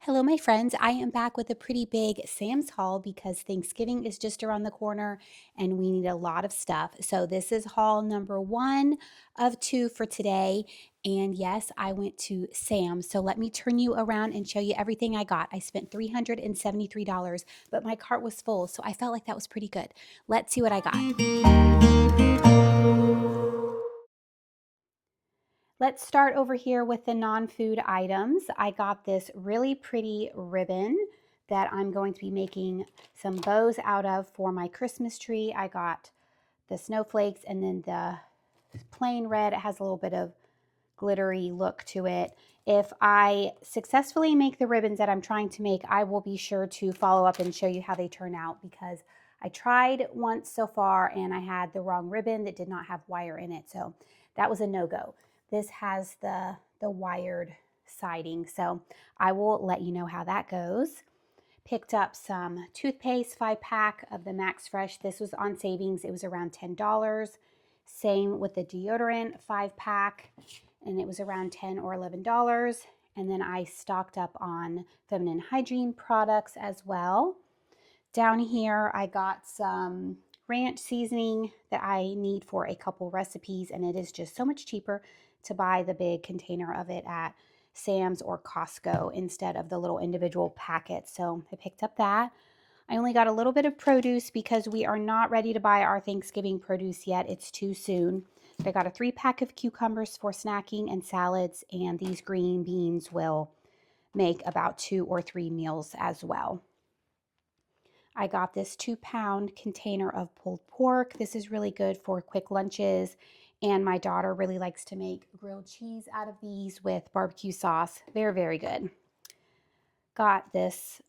Hello, my friends. I am back with a pretty big Sam's haul because Thanksgiving is just around the corner and we need a lot of stuff. So, this is haul number one of two for today. And yes, I went to Sam's. So, let me turn you around and show you everything I got. I spent $373, but my cart was full. So, I felt like that was pretty good. Let's see what I got. Let's start over here with the non-food items. I got this really pretty ribbon that I'm going to be making some bows out of for my Christmas tree. I got the snowflakes and then the plain red. It has a little bit of glittery look to it. If I successfully make the ribbons that I'm trying to make, I will be sure to follow up and show you how they turn out because I tried once so far and I had the wrong ribbon that did not have wire in it. So that was a no-go. This has the wired siding. So I will let you know how that goes. Picked up some toothpaste, 5-pack of the Max Fresh. This was on savings. It was around $10. Same with the deodorant, 5-pack, and it was around $10 or $11. And then I stocked up on feminine hygiene products as well. Down here, I got some ranch seasoning that I need for a couple recipes, and it is just so much cheaper to buy the big container of it at Sam's or Costco instead of the little individual packets. So I picked up that. I only got a little bit of produce because we are not ready to buy our Thanksgiving produce yet. It's too soon. But I got a 3-pack of cucumbers for snacking and salads, and these green beans will make about 2 or 3 meals as well. I got this 2-pound container of pulled pork. This is really good for quick lunches. And my daughter really likes to make grilled cheese out of these with barbecue sauce. They're very good. Got this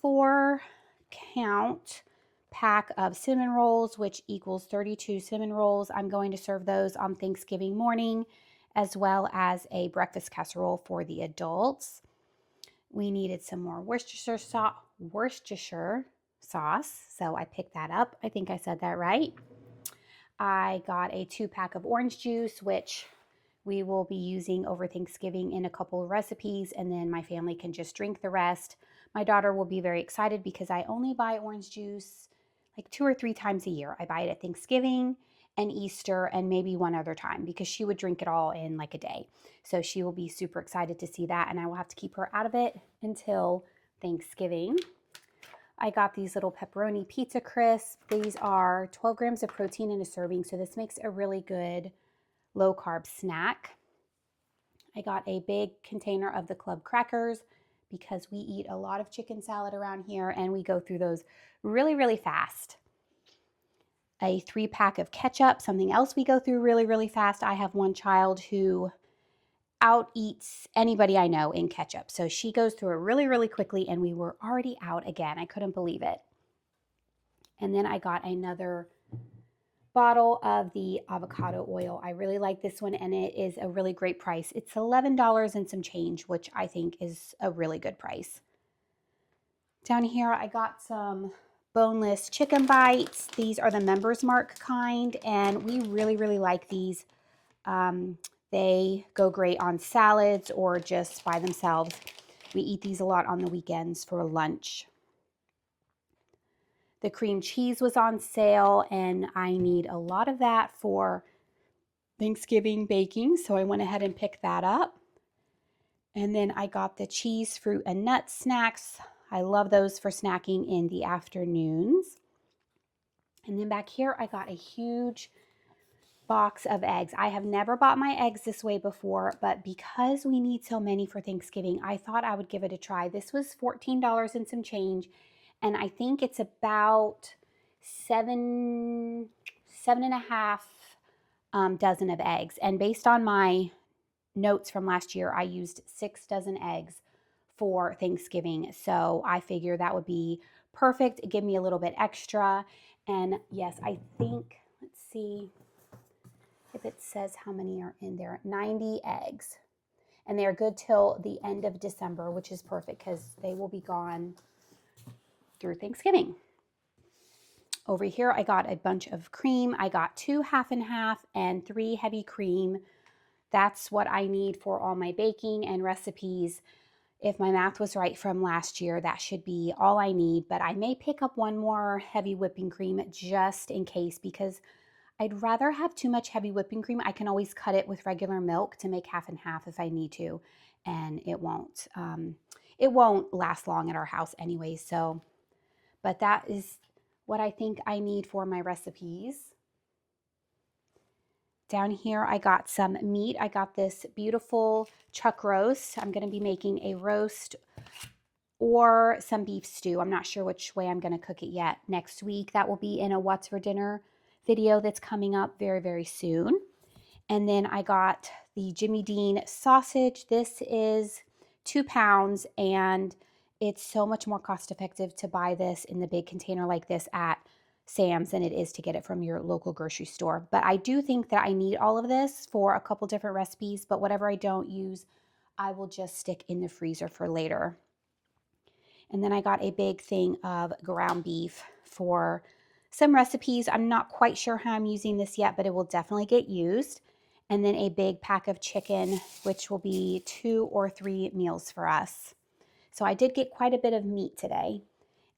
4-count pack of cinnamon rolls, which equals 32 cinnamon rolls. I'm going to serve those on Thanksgiving morning, as well as a breakfast casserole for the adults. We needed some more Worcestershire sauce, so I picked that up. I think I said that right. I got a 2-pack of orange juice, which we will be using over Thanksgiving in a couple of recipes, and then my family can just drink the rest. My daughter will be very excited because I only buy orange juice like 2 or 3 times a year. I buy it at Thanksgiving and Easter and maybe one other time because she would drink it all in like a day. So she will be super excited to see that, and I will have to keep her out of it until Thanksgiving. I got these little pepperoni pizza crisps. These are 12 grams of protein in a serving, so this makes a really good low-carb snack. I got a big container of the club crackers because we eat a lot of chicken salad around here and we go through those really, really fast. A 3-pack of ketchup, something else we go through really, really fast. I have one child who out eats anybody I know in ketchup. So she goes through it really, really quickly, and we were already out again. I couldn't believe it. And then I got another bottle of the avocado oil. I really like this one, and it is a really great price. It's $11 and some change, which I think is a really good price. Down here, I got some boneless chicken bites. These are the Members Mark kind, and we really, really like these. They go great on salads or just by themselves. We eat these a lot on the weekends for lunch. The cream cheese was on sale, and I need a lot of that for Thanksgiving baking, so I went ahead and picked that up. And then I got the cheese, fruit, and nut snacks. I love those for snacking in the afternoons. And then back here, I got a huge box of eggs. I have never bought my eggs this way before, but because we need so many for Thanksgiving, I thought I would give it a try. This was $14 and some change, and I think it's about seven and a half dozen of eggs. And based on my notes from last year, I used 6 dozen eggs for Thanksgiving. So I figure that would be perfect. Give me a little bit extra. And yes, I think, let's see if it says how many are in there. 90 eggs. And they are good till the end of December, which is perfect because they will be gone through Thanksgiving. Over here, I got a bunch of cream. I got 2 half and half and 3 heavy cream. That's what I need for all my baking and recipes. if my math was right from last year, that should be all I need, but I may pick up one more heavy whipping cream just in case, because I'd rather have too much heavy whipping cream. I can always cut it with regular milk to make half and half if I need to, and it won't last long at our house anyway. So, but that is what I think I need for my recipes. Down here, I got some meat. I got this beautiful chuck roast. I'm going to be making a roast or some beef stew. I'm not sure which way I'm going to cook it yet. Next week, that will be in a What's for Dinner video that's coming up very, very soon. And then I got the Jimmy Dean sausage. This is 2 pounds, and it's so much more cost effective to buy this in the big container like this at Sam's than it is to get it from your local grocery store. But I do think that I need all of this for a couple different recipes, but whatever I don't use, I will just stick in the freezer for later. And then I got a big thing of ground beef for some recipes. I'm not quite sure how I'm using this yet, but it will definitely get used. And then a big pack of chicken, which will be 2 or 3 meals for us. So I did get quite a bit of meat today.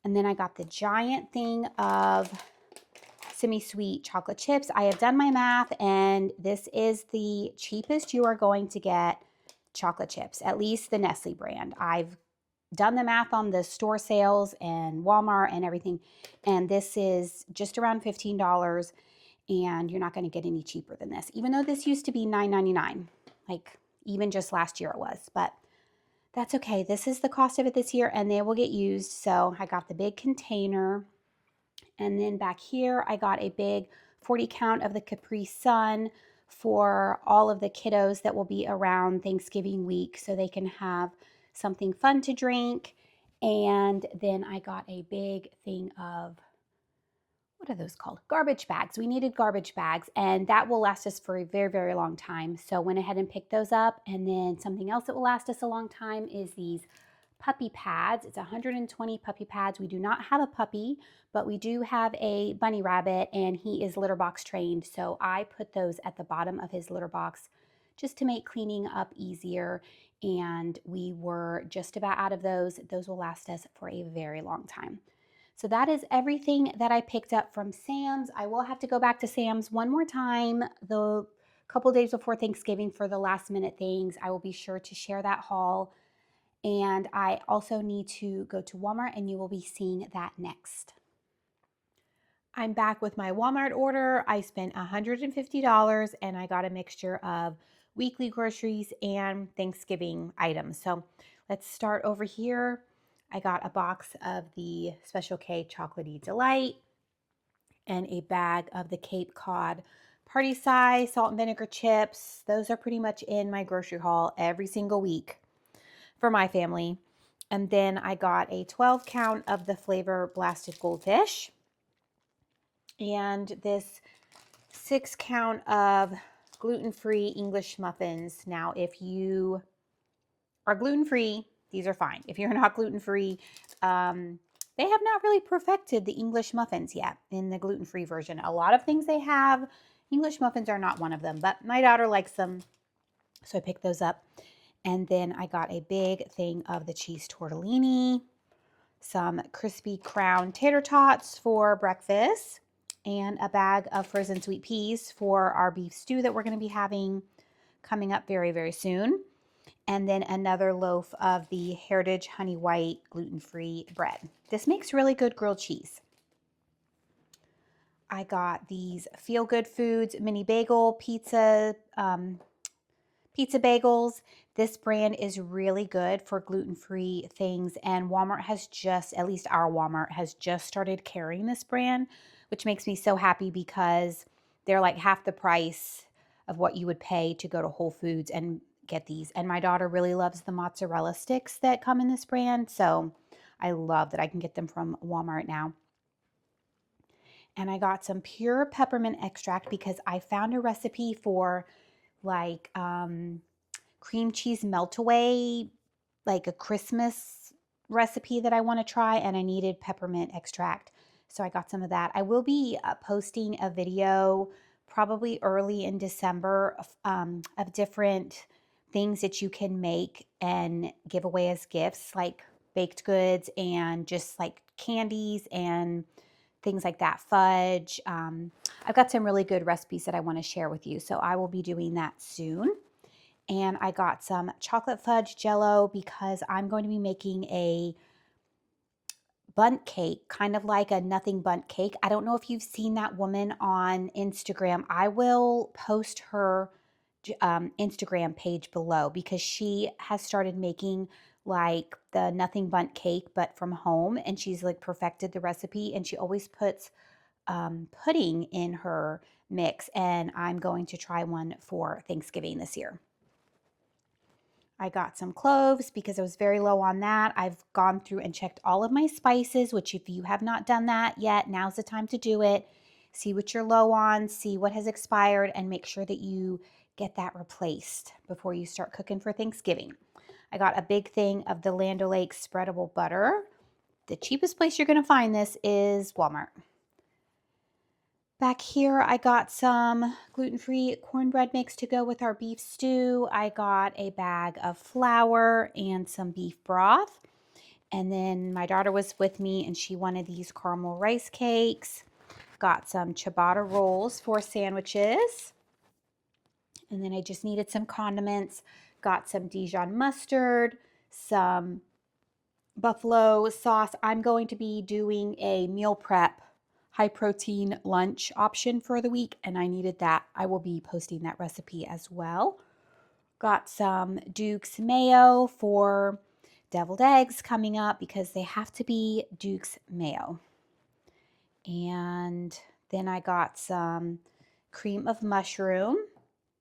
And then I got the giant thing of semi-sweet chocolate chips. I have done my math, and this is the cheapest you are going to get chocolate chips, at least the Nestle brand. I've done the math on the store sales and Walmart and everything, and this is just around $15, and you're not going to get any cheaper than this, even though this used to be $9.99, like even just last year it was. But that's okay. This is the cost of it this year, and they will get used. So I got the big container, and then back here I got a big 40 count of the Capri Sun for all of the kiddos that will be around Thanksgiving week, so they can have something fun to drink. And then I got a big thing of, what are those called? Garbage bags. We needed garbage bags, and that will last us for a very, very long time. So went ahead and picked those up. And then something else that will last us a long time is these puppy pads. It's 120 puppy pads. We do not have a puppy, but we do have a bunny rabbit, and he is litter box trained. So I put those at the bottom of his litter box just to make cleaning up easier. And we were just about out of those. Those will last us for a very long time. So that is everything that I picked up from Sam's. I will have to go back to Sam's one more time the couple days before Thanksgiving for the last minute things. I will be sure to share that haul. And I also need to go to Walmart, and you will be seeing that next. I'm back with my Walmart order. I spent $150, and I got a mixture of weekly groceries and Thanksgiving items. So let's start over here. I got a box of the Special K Chocolatey Delight and a bag of the Cape Cod Party Size salt and vinegar chips. Those are pretty much in my grocery haul every single week for my family. And then I got a 12 count of the Flavor Blasted Goldfish and this 6 count of gluten-free English muffins. Now, if you are gluten-free, these are fine. If you're not gluten-free, they have not really perfected the English muffins yet in the gluten-free version. A lot of things they have, English muffins are not one of them, but my daughter likes them, so I picked those up. And then I got a big thing of the cheese tortellini, some crispy crown tater tots for breakfast, and a bag of frozen sweet peas for our beef stew that we're going to be having coming up very, very soon. And then another loaf of the Heritage Honey White gluten-free bread. This makes really good grilled cheese. I got these Feel Good Foods mini bagel pizza bagels. This brand is really good for gluten-free things, and Walmart has just, at least our Walmart has just started carrying this brand, which makes me so happy because they're like half the price of what you would pay to go to Whole Foods and get these. And my daughter really loves the mozzarella sticks that come in this brand, so I love that I can get them from Walmart now. And I got some pure peppermint extract because I found a recipe for like cream cheese melt away, like a Christmas recipe that I want to try, and I needed peppermint extract. So I got some of that. I will be posting a video probably early in December of different things that you can make and give away as gifts, like baked goods and just like candies and things like that, fudge. I've got some really good recipes that I want to share with you, so I will be doing that soon. And I got some chocolate fudge jello because I'm going to be making a bundt cake, kind of like a nothing bundt cake. I don't know if you've seen that woman on Instagram. I will post her Instagram page below because she has started making like the nothing bundt cake, but from home. And she's like perfected the recipe, and she always puts pudding in her mix. And I'm going to try one for Thanksgiving this year. I got some cloves because I was very low on that. I've gone through and checked all of my spices, which if you have not done that yet, now's the time to do it. See what you're low on, see what has expired, and make sure that you get that replaced before you start cooking for Thanksgiving. I got a big thing of the Land O'Lakes spreadable butter. The cheapest place you're going to find this is Walmart. Back here, I got some gluten-free cornbread mix to go with our beef stew. I got a bag of flour and some beef broth. And then my daughter was with me and she wanted these caramel rice cakes. Got some ciabatta rolls for sandwiches. And then I just needed some condiments. Got some Dijon mustard, some buffalo sauce. I'm going to be doing a meal prep high protein lunch option for the week, and I needed that. I will be posting that recipe as well. Got some Duke's mayo for deviled eggs coming up because they have to be Duke's mayo. And then I got some cream of mushroom.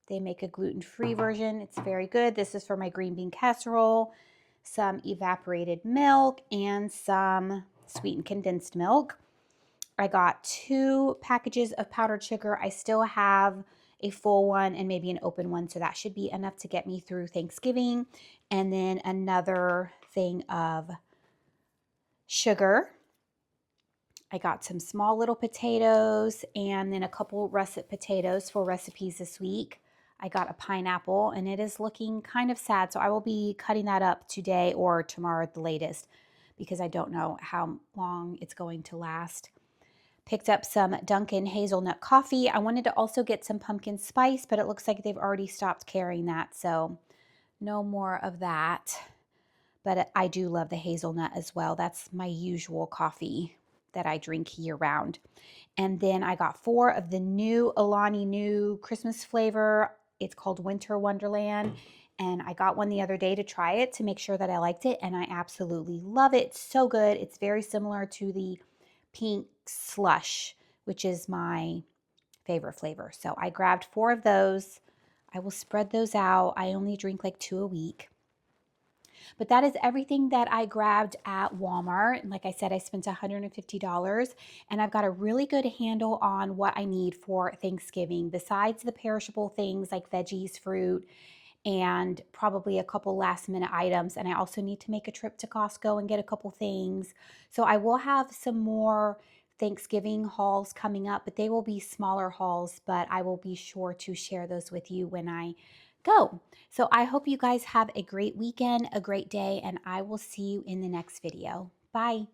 They make a gluten-free version. It's very good. This is for my green bean casserole. Some evaporated milk and some sweetened condensed milk. I got 2 packages of powdered sugar. I still have a full one and maybe an open one, so that should be enough to get me through Thanksgiving. And then another thing of sugar. I got some small little potatoes and then a couple russet potatoes for recipes this week. I got a pineapple and it is looking kind of sad, so I will be cutting that up today or tomorrow at the latest because I don't know how long it's going to last. Picked up some Dunkin' hazelnut coffee. I wanted to also get some pumpkin spice, but it looks like they've already stopped carrying that, so no more of that. But I do love the hazelnut as well. That's my usual coffee that I drink year round. And then I got 4 of the new Alani Nu Christmas flavor. It's called Winter Wonderland. And I got one the other day to try it to make sure that I liked it. And I absolutely love it. It's so good. It's very similar to the pink slush, which is my favorite flavor. So I grabbed 4 of those. I will spread those out. I only drink like 2 a week. But that is everything that I grabbed at Walmart. And like I said, I spent $150 and I've got a really good handle on what I need for Thanksgiving besides the perishable things like veggies, fruit, and probably a couple last minute items. And I also need to make a trip to Costco and get a couple things. So I will have some more Thanksgiving hauls coming up, but they will be smaller hauls, but I will be sure to share those with you when I go. So I hope you guys have a great weekend, a great day, and I will see you in the next video. Bye.